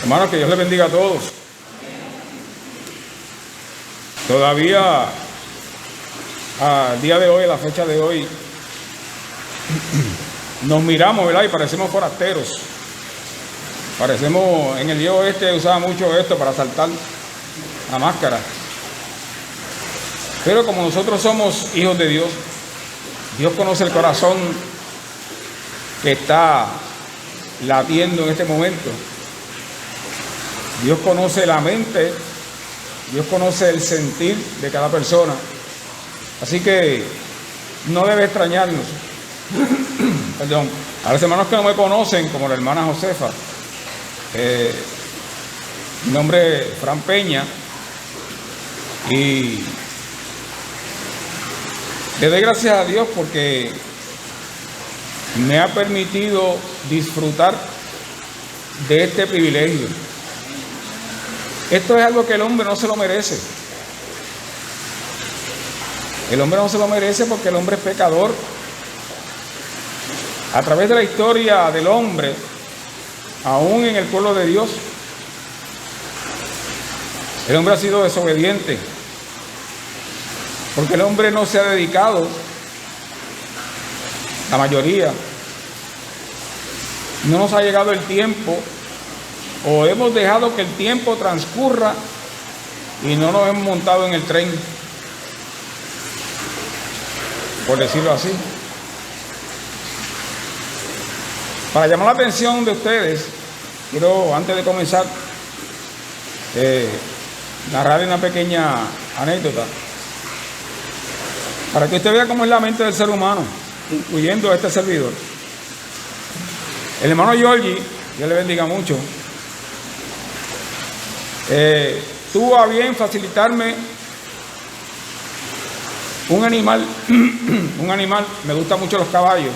Hermanos, que Dios les bendiga a todos. Todavía, al día de hoy, a la fecha de hoy, nos miramos, ¿verdad? Y parecemos forasteros. Parecemos, en el viejo oeste usaba mucho esto para saltar la máscara. Pero como nosotros somos hijos de Dios, Dios conoce el corazón que está latiendo en este momento. Dios conoce la mente, Dios conoce el sentir de cada persona. Así que no debe extrañarnos. Perdón. A los hermanos que no me conocen, como la hermana Josefa, mi nombre es Fran Peña y le doy gracias a Dios porque me ha permitido disfrutar de este privilegio. Esto es algo que el hombre no se lo merece. El hombre no se lo merece porque el hombre es pecador. A través de la historia del hombre, aún en el pueblo de Dios, el hombre ha sido desobediente. Porque el hombre no se ha dedicado, la mayoría, no nos ha llegado el tiempo, o hemos dejado que el tiempo transcurra y no nos hemos montado en el tren, por decirlo así. Para llamar la atención de ustedes, quiero, antes de comenzar, narrar una pequeña anécdota, para que usted vea cómo es la mente del ser humano, incluyendo a este servidor. El hermano Giorgi, Dios le bendiga mucho, tuvo a bien facilitarme un animal, me gustan mucho los caballos,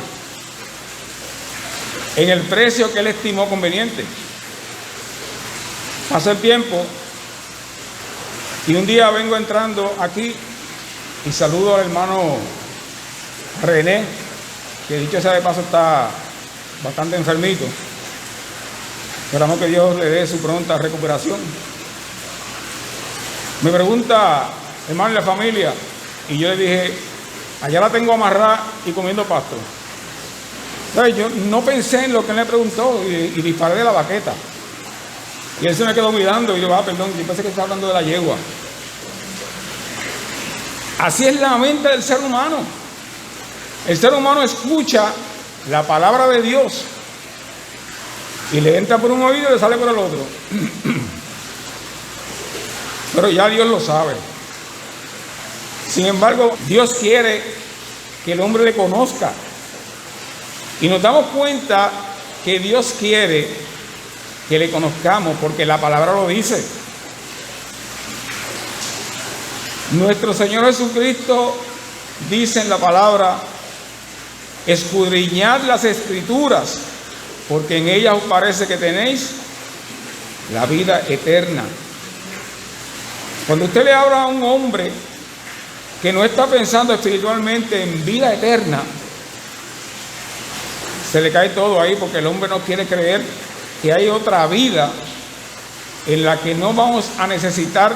en el precio que él estimó conveniente. Pasó el tiempo y un día vengo entrando aquí y saludo al hermano René, que dicho sea de paso está bastante enfermito. Esperamos que Dios le dé su pronta recuperación. Me pregunta, hermano, ¿y la familia? Y yo le dije, allá la tengo amarrada y comiendo pasto. ¿Sabes? Yo no pensé en lo que él me preguntó y disparé de la baqueta. Y él se me quedó mirando y yo, perdón, yo pensé que estaba hablando de la yegua. Así es la mente del ser humano. El ser humano escucha la palabra de Dios y le entra por un oído y le sale por el otro. Pero ya Dios lo sabe. Sin embargo, Dios quiere que el hombre le conozca. Y nos damos cuenta que Dios quiere que le conozcamos porque la palabra lo dice. Nuestro Señor Jesucristo dice en la palabra: escudriñad las Escrituras, porque en ellas os parece que tenéis la vida eterna. Cuando usted le habla a un hombre que no está pensando espiritualmente en vida eterna, se le cae todo ahí, porque el hombre no quiere creer que hay otra vida en la que no vamos a necesitar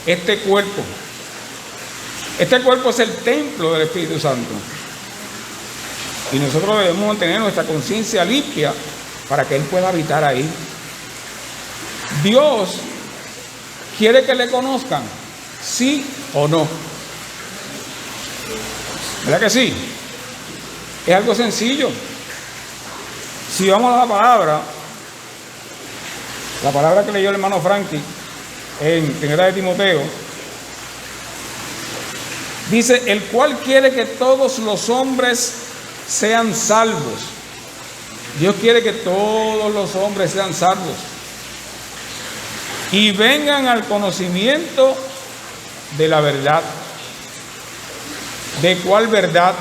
este cuerpo. Este cuerpo es el templo del Espíritu Santo. Y nosotros debemos mantener nuestra conciencia limpia para que Él pueda habitar ahí. Dios quiere que le conozcan, sí o no. ¿Verdad que sí? Es algo sencillo. Si vamos a la palabra que leyó el hermano Frankie en Primera de Timoteo, dice: el cual quiere que todos los hombres sean salvos. Dios quiere que todos los hombres sean salvos y vengan al conocimiento de la verdad. ¿De cuál verdad?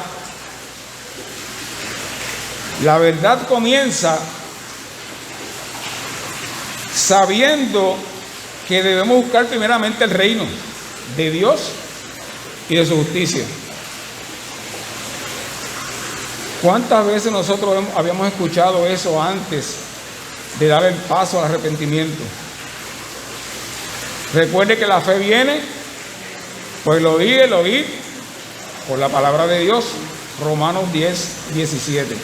La verdad comienza sabiendo que debemos buscar primeramente el reino de Dios y de su justicia. ¿Cuántas veces nosotros habíamos escuchado eso antes de dar el paso al arrepentimiento. Recuerde que la fe viene por el oír por la palabra de Dios. Romanos 10:17.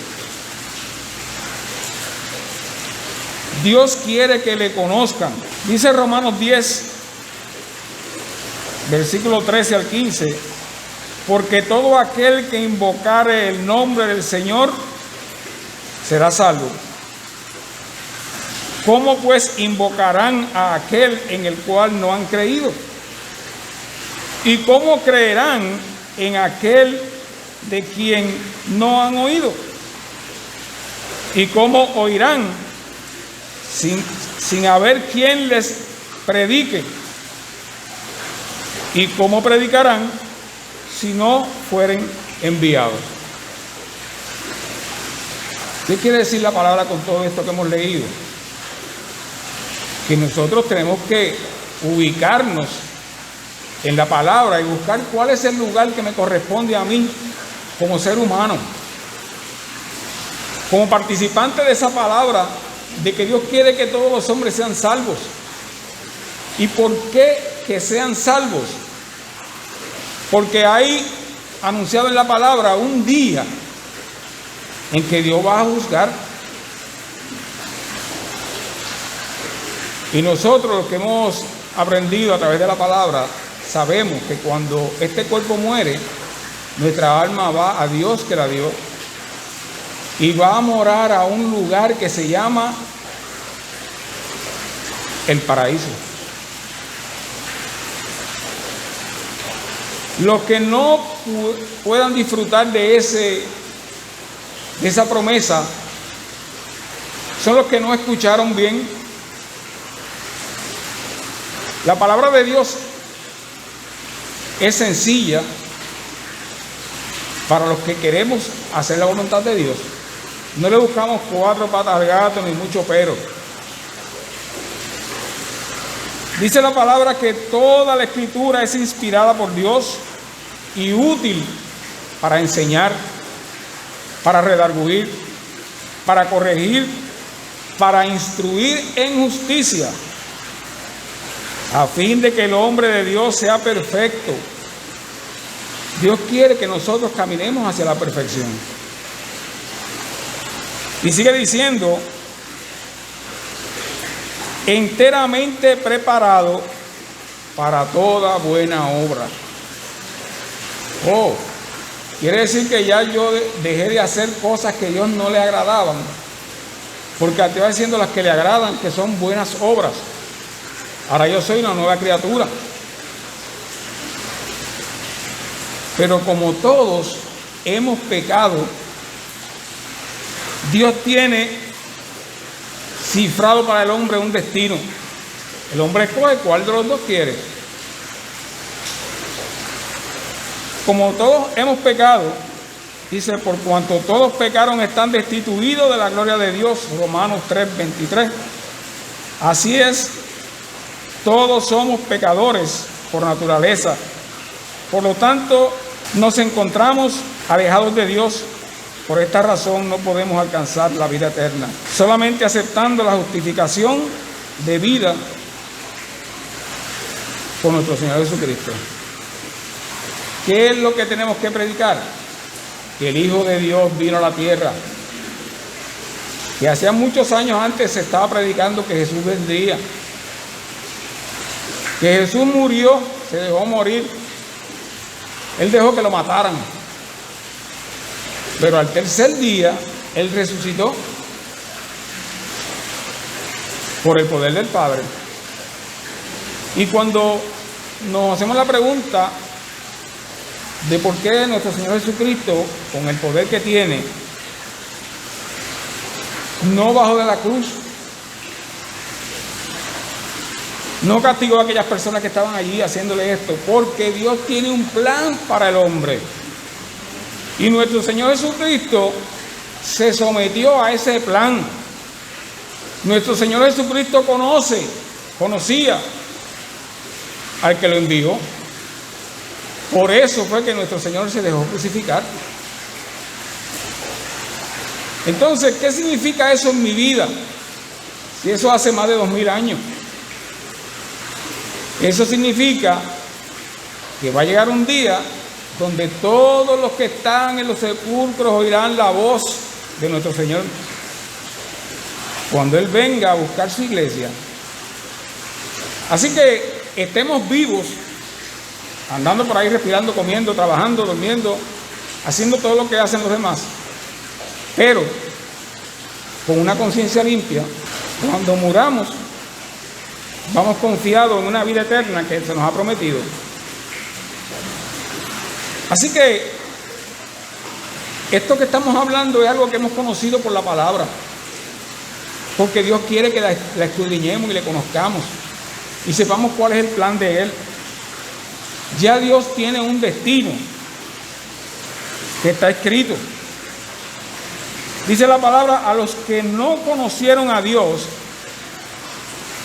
Dios quiere que le conozcan. Dice Romanos 10, versículo 13 al 15, porque todo aquel que invocare el nombre del Señor será salvo. ¿Cómo pues invocarán a aquel en el cual no han creído? ¿Y cómo creerán en aquel de quien no han oído? ¿Y cómo oirán sin haber quien les predique? ¿Y cómo predicarán si no fueren enviados? ¿Qué quiere decir la palabra con todo esto que hemos leído? Que nosotros tenemos que ubicarnos en la palabra y buscar cuál es el lugar que me corresponde a mí como ser humano, como participante de esa palabra, de que Dios quiere que todos los hombres sean salvos. ¿Y por qué que sean salvos? Porque hay anunciado en la palabra un día en que Dios va a juzgar. Y nosotros, los que hemos aprendido a través de la palabra, sabemos que cuando este cuerpo muere, nuestra alma va a Dios que la dio y va a morar a un lugar que se llama el paraíso. Los que no puedan disfrutar de esa promesa son los que no escucharon bien. La palabra de Dios es sencilla para los que queremos hacer la voluntad de Dios. No le buscamos 4 patas al gato ni mucho pero. Dice la palabra que toda la escritura es inspirada por Dios y útil para enseñar, para redarguir, para corregir, para instruir en justicia, a fin de que el hombre de Dios sea perfecto. Dios quiere que nosotros caminemos hacia la perfección. Y sigue diciendo, enteramente preparado para toda buena obra. Oh, quiere decir que ya yo dejé de hacer cosas que a Dios no le agradaban, porque estoy haciendo las que le agradan, que son buenas obras. Ahora yo soy una nueva criatura. Pero como todos hemos pecado, Dios tiene cifrado para el hombre un destino. El hombre escoge cuál de los dos quiere. Como todos hemos pecado, dice, por cuanto todos pecaron están destituidos de la gloria de Dios, Romanos 3:23. Así es, todos somos pecadores por naturaleza. Por lo tanto, nos encontramos alejados de Dios. Por esta razón no podemos alcanzar la vida eterna. Solamente aceptando la justificación de vida por nuestro Señor Jesucristo. ¿Qué es lo que tenemos que predicar? Que el Hijo de Dios vino a la tierra. Que hacía muchos años antes se estaba predicando que Jesús vendría. Que Jesús murió, se dejó morir. Él dejó que lo mataran. Pero al tercer día, Él resucitó por el poder del Padre. Y cuando nos hacemos la pregunta de por qué nuestro Señor Jesucristo, con el poder que tiene, no bajó de la cruz, no castigó a aquellas personas que estaban allí haciéndole esto, porque Dios tiene un plan para el hombre. Y nuestro Señor Jesucristo se sometió a ese plan. Nuestro Señor Jesucristo conocía al que lo envió. Por eso fue que nuestro Señor se dejó crucificar. Entonces, ¿qué significa eso en mi vida? Si eso hace más de 2000 años. Eso significa que va a llegar un día donde todos los que están en los sepulcros oirán la voz de nuestro Señor cuando Él venga a buscar su iglesia. Así que estemos vivos, andando por ahí, respirando, comiendo, trabajando, durmiendo, haciendo todo lo que hacen los demás, pero con una conciencia limpia. Cuando muramos, vamos confiados en una vida eterna que se nos ha prometido. Así que esto que estamos hablando es algo que hemos conocido por la palabra, porque Dios quiere que la escudriñemos y le conozcamos y sepamos cuál es el plan de Él. Ya Dios tiene un destino que está escrito. Dice la palabra: a los que no conocieron a Dios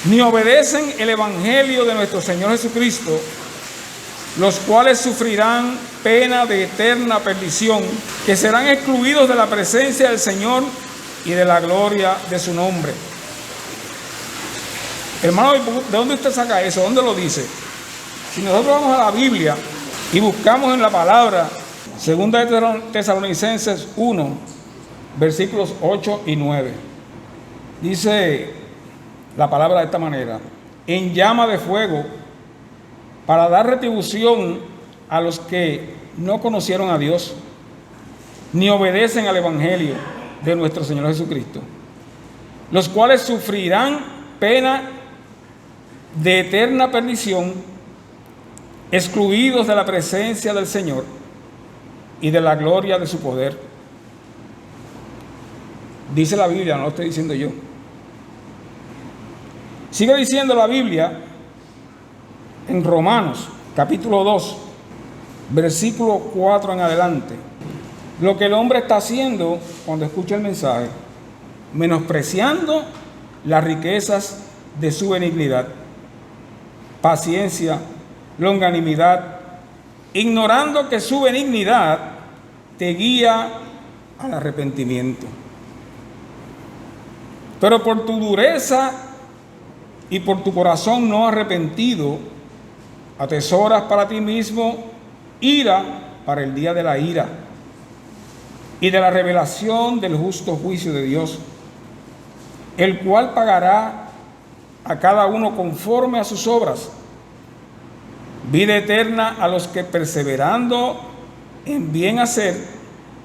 ni obedecen el evangelio de nuestro Señor Jesucristo, los cuales sufrirán pena de eterna perdición, que serán excluidos de la presencia del Señor y de la gloria de su nombre. Hermano, ¿de dónde usted saca eso? ¿Dónde lo dice? Si nosotros vamos a la Biblia y buscamos en la palabra, 2 Tesalonicenses 1, versículos 8 y 9, dice la palabra de esta manera: en llama de fuego, para dar retribución a los que no conocieron a Dios, ni obedecen al evangelio de nuestro Señor Jesucristo, los cuales sufrirán pena de eterna perdición, excluidos de la presencia del Señor y de la gloria de su poder. Dice la Biblia, no lo estoy diciendo yo. Sigue diciendo la Biblia en Romanos, capítulo 2, versículo 4 en adelante. Lo que el hombre está haciendo cuando escucha el mensaje: menospreciando las riquezas de su benignidad, paciencia, longanimidad, ignorando que su benignidad te guía al arrepentimiento. Pero por tu dureza y por tu corazón no arrepentido, atesoras para ti mismo ira para el día de la ira y de la revelación del justo juicio de Dios, el cual pagará a cada uno conforme a sus obras. Vida eterna a los que, perseverando en bien hacer,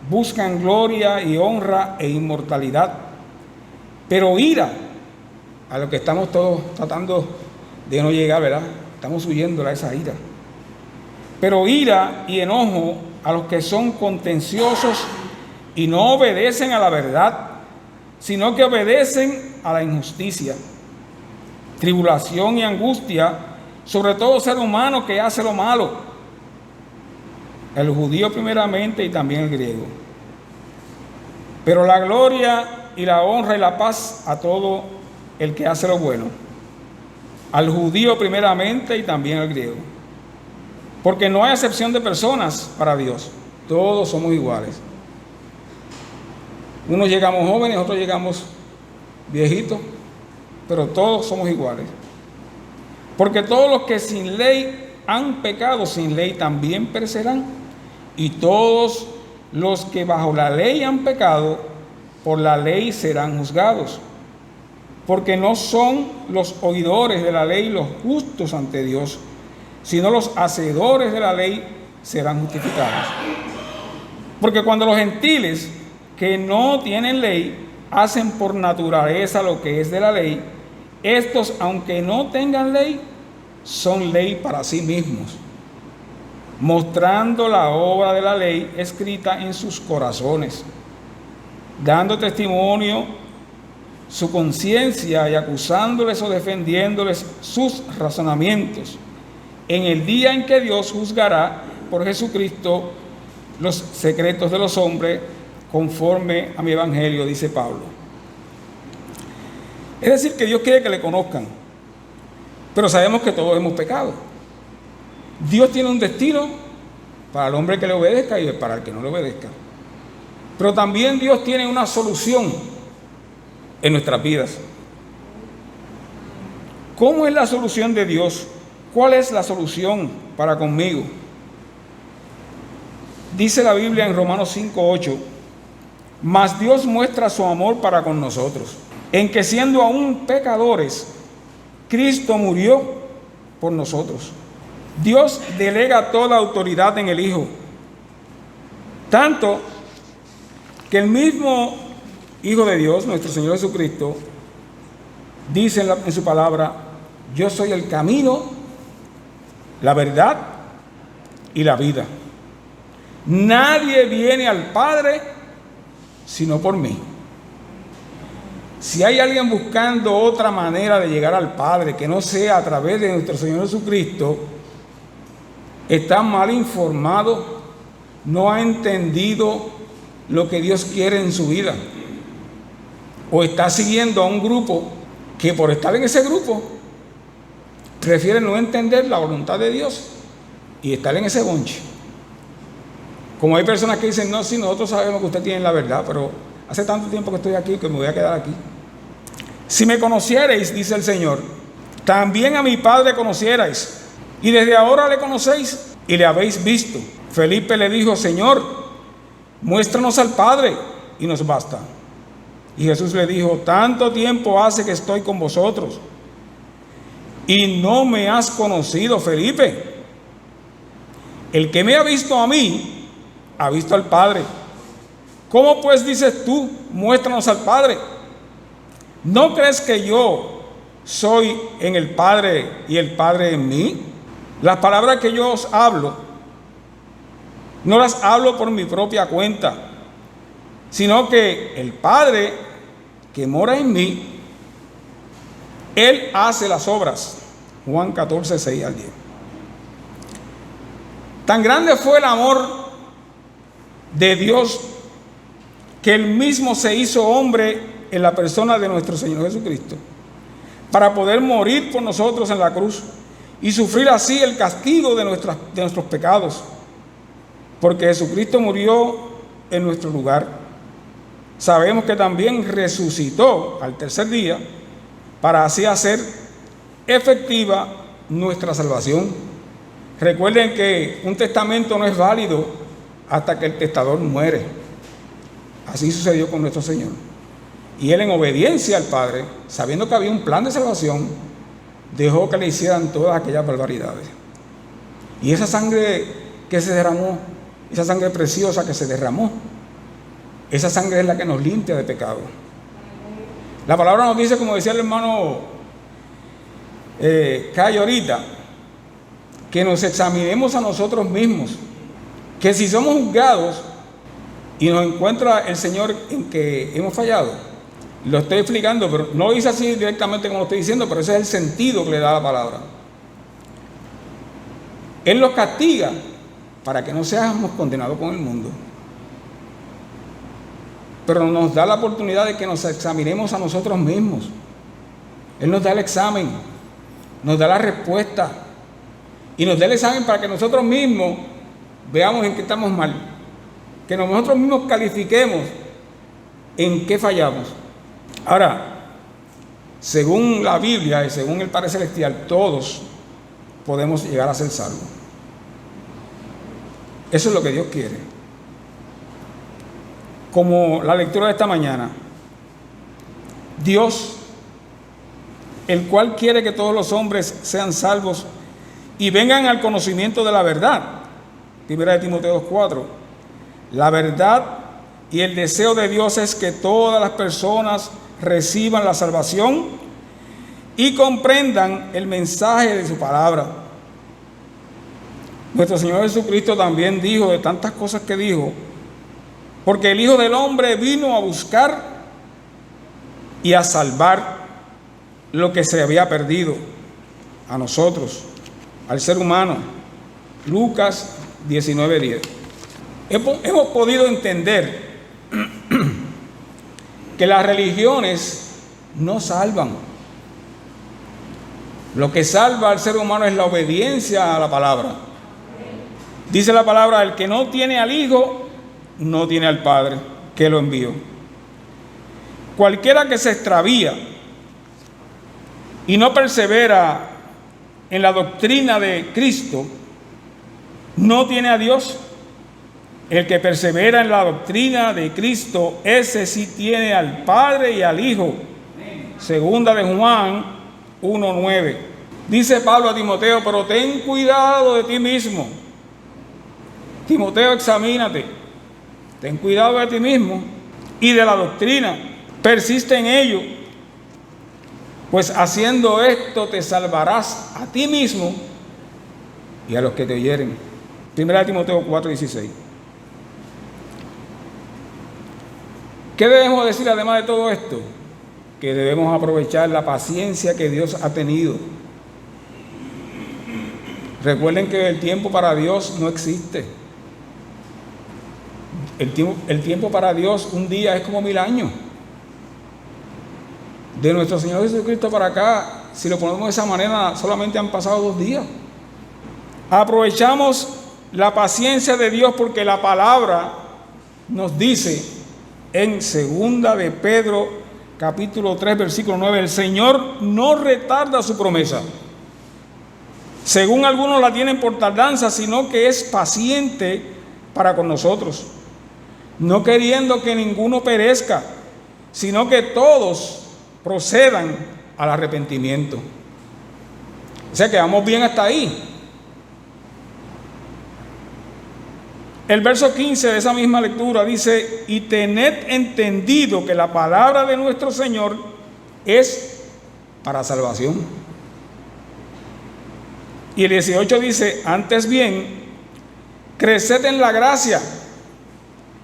buscan gloria y honra e inmortalidad. Pero ira a los que estamos todos tratando de no llegar, ¿verdad? Estamos huyendo a esa ira. Pero ira y enojo a los que son contenciosos y no obedecen a la verdad, sino que obedecen a la injusticia. Tribulación y angustia sobre todo ser humano que hace lo malo, el judío primeramente y también el griego. Pero la gloria y la honra y la paz a todo el que hace lo bueno, al judío primeramente y también al griego. Porque no hay acepción de personas para Dios, todos somos iguales. Unos llegamos jóvenes, otros llegamos viejitos, pero todos somos iguales. Porque todos los que sin ley han pecado, sin ley también perecerán. Y todos los que bajo la ley han pecado, por la ley serán juzgados. Porque no son los oidores de la ley los justos ante Dios, sino los hacedores de la ley serán justificados. Porque cuando los gentiles que no tienen ley hacen por naturaleza lo que es de la ley, estos, aunque no tengan ley, son ley para sí mismos, mostrando la obra de la ley escrita en sus corazones, dando testimonio su conciencia y acusándoles o defendiéndoles sus razonamientos, en el día en que Dios juzgará por Jesucristo los secretos de los hombres, conforme a mi evangelio, dice Pablo. Es decir, que Dios quiere que le conozcan, pero sabemos que todos hemos pecado. Dios tiene un destino para el hombre que le obedezca y para el que no le obedezca. Pero también Dios tiene una solución en nuestras vidas. ¿Cómo es la solución de Dios? ¿Cuál es la solución para conmigo? Dice la Biblia en Romanos 5:8, mas Dios muestra su amor para con nosotros, en que siendo aún pecadores, Cristo murió por nosotros. Dios delega toda autoridad en el Hijo, tanto que el mismo Hijo de Dios, nuestro Señor Jesucristo, dice en su palabra: yo soy el camino, la verdad y la vida. Nadie viene al Padre sino por mí. Si hay alguien buscando otra manera de llegar al Padre que no sea a través de nuestro Señor Jesucristo, está mal informado, no ha entendido lo que Dios quiere en su vida, o está siguiendo a un grupo que por estar en ese grupo prefiere no entender la voluntad de Dios y estar en ese bonche. Como hay personas que dicen: no, sí, nosotros sabemos que usted tiene la verdad, pero hace tanto tiempo que estoy aquí que me voy a quedar aquí. Si me conocierais, dice el Señor, también a mi Padre conocierais, y desde ahora le conocéis y le habéis visto. Felipe le dijo: Señor, muéstranos al Padre y nos basta. Y Jesús le dijo: tanto tiempo hace que estoy con vosotros y no me has conocido, Felipe. El que me ha visto a mí ha visto al Padre. ¿Cómo pues dices tú: muéstranos al Padre? ¿No crees que yo soy en el Padre y el Padre en mí? Las palabras que yo os hablo, no las hablo por mi propia cuenta, sino que el Padre que mora en mí, Él hace las obras. Juan 14, 6 al 10. Tan grande fue el amor de Dios que Él mismo se hizo hombre en la persona de nuestro Señor Jesucristo, para poder morir por nosotros en la cruz y sufrir así el castigo de nuestros pecados, porque Jesucristo murió en nuestro lugar. Sabemos que también resucitó al tercer día para así hacer efectiva nuestra salvación. Recuerden que un testamento no es válido hasta que el testador muere. Así sucedió con nuestro Señor. Y Él, en obediencia al Padre, sabiendo que había un plan de salvación, dejó que le hicieran todas aquellas barbaridades. Y esa sangre que se derramó, esa sangre preciosa que se derramó, esa sangre es la que nos limpia de pecado. La palabra nos dice, como decía el hermano Cayo ahorita, que nos examinemos a nosotros mismos, que si somos juzgados y nos encuentra el Señor en que hemos fallado, lo estoy explicando, pero no lo dice así directamente como lo estoy diciendo, pero ese es el sentido que le da la palabra. Él los castiga para que no seamos condenados con el mundo, pero nos da la oportunidad de que nos examinemos a nosotros mismos. Él nos da el examen, nos da la respuesta y nos da el examen para que nosotros mismos veamos en qué estamos mal, que nosotros mismos califiquemos en qué fallamos. Ahora, según la Biblia y según el Padre Celestial, todos podemos llegar a ser salvos. Eso es lo que Dios quiere. Como la lectura de esta mañana, Dios, el cual quiere que todos los hombres sean salvos y vengan al conocimiento de la verdad. 1 Timoteo 2:4. La verdad y el deseo de Dios es que todas las personas reciban la salvación y comprendan el mensaje de su palabra. Nuestro Señor Jesucristo también dijo, de tantas cosas que dijo, porque el Hijo del Hombre vino a buscar y a salvar lo que se había perdido, a nosotros, al ser humano. Lucas 19:10. Hemos podido entender que las religiones no salvan. Lo que salva al ser humano es la obediencia a la palabra. Dice la palabra: el que no tiene al Hijo, no tiene al Padre que lo envió. Cualquiera que se extravía y no persevera en la doctrina de Cristo, no tiene a Dios. El que persevera en la doctrina de Cristo, ese sí tiene al Padre y al Hijo. Segunda de Juan 1:9. Dice Pablo a Timoteo: pero ten cuidado de ti mismo. Timoteo, examínate. Ten cuidado de ti mismo y de la doctrina. Persiste en ello, pues haciendo esto te salvarás a ti mismo y a los que te oyeren. Primera de Timoteo 4:16. ¿Qué debemos decir además de todo esto? Que debemos aprovechar la paciencia que Dios ha tenido. Recuerden que el tiempo para Dios no existe. El tiempo para Dios, un día es como 1000 años. De nuestro Señor Jesucristo para acá, si lo ponemos de esa manera, solamente han pasado 2 días. Aprovechamos la paciencia de Dios porque la palabra nos dice en segunda de Pedro capítulo 3 versículo 9: el Señor no retarda su promesa, según algunos la tienen por tardanza, sino que es paciente para con nosotros, no queriendo que ninguno perezca, sino que todos procedan al arrepentimiento. O sea que vamos bien hasta ahí. El verso 15 de esa misma lectura dice: y tened entendido que la palabra de nuestro Señor es para salvación. Y el 18 dice: antes bien, creced en la gracia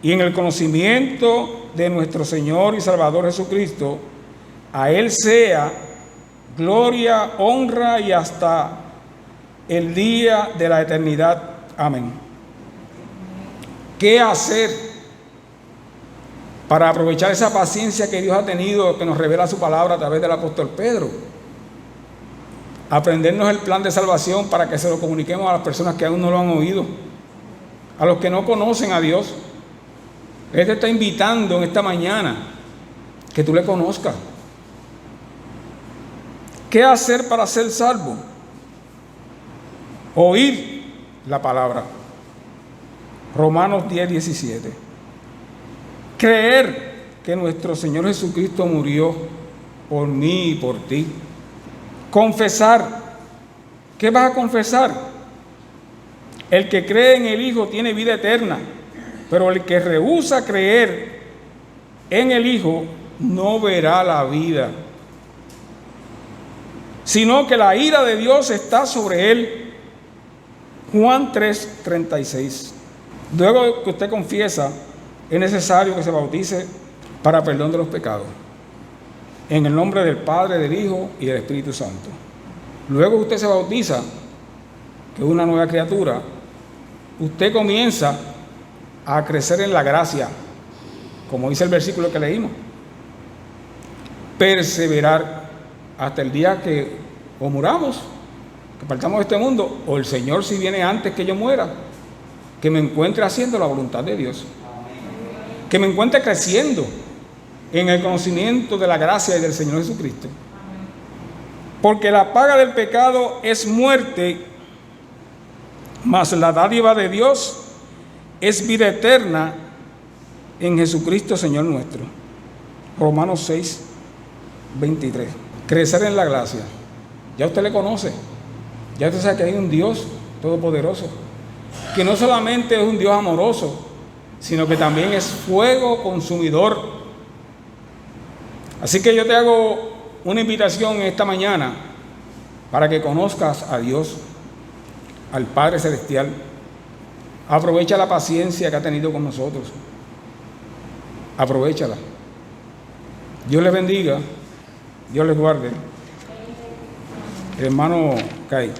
y en el conocimiento de nuestro Señor y Salvador Jesucristo. A Él sea gloria, honra y hasta el día de la eternidad. Amén. ¿Qué hacer para aprovechar esa paciencia que Dios ha tenido, que nos revela su palabra a través del apóstol Pedro? Aprendernos el plan de salvación para que se lo comuniquemos a las personas que aún no lo han oído, a los que no conocen a Dios. Él te está invitando en esta mañana que tú le conozcas. ¿Qué hacer para ser salvo? Oír la palabra. Romanos 10:17. Creer que nuestro Señor Jesucristo murió por mí y por ti. Confesar. ¿Qué vas a confesar? El que cree en el Hijo tiene vida eterna, pero el que rehúsa creer en el Hijo no verá la vida, sino que la ira de Dios está sobre él. Juan 3:36. Luego que usted confiesa, es necesario que se bautice para perdón de los pecados, en el nombre del Padre, del Hijo y del Espíritu Santo. Luego que usted se bautiza, que es una nueva criatura, usted comienza a crecer en la gracia, como dice el versículo que leímos. Perseverar hasta el día que o muramos, que partamos de este mundo, o el Señor, si viene antes que yo muera, que me encuentre haciendo la voluntad de Dios, que me encuentre creciendo en el conocimiento de la gracia y del Señor Jesucristo. Porque la paga del pecado es muerte, mas la dádiva de Dios es vida eterna en Jesucristo Señor nuestro. Romanos 6:23. Crecer en la gracia. Ya usted le conoce, ya usted sabe que hay un Dios todopoderoso, que no solamente es un Dios amoroso, sino que también es fuego consumidor. Así que yo te hago una invitación esta mañana para que conozcas a Dios, al Padre Celestial. Aprovecha la paciencia que ha tenido con nosotros. Aprovéchala. Dios les bendiga, Dios les guarde. Hermano Kai.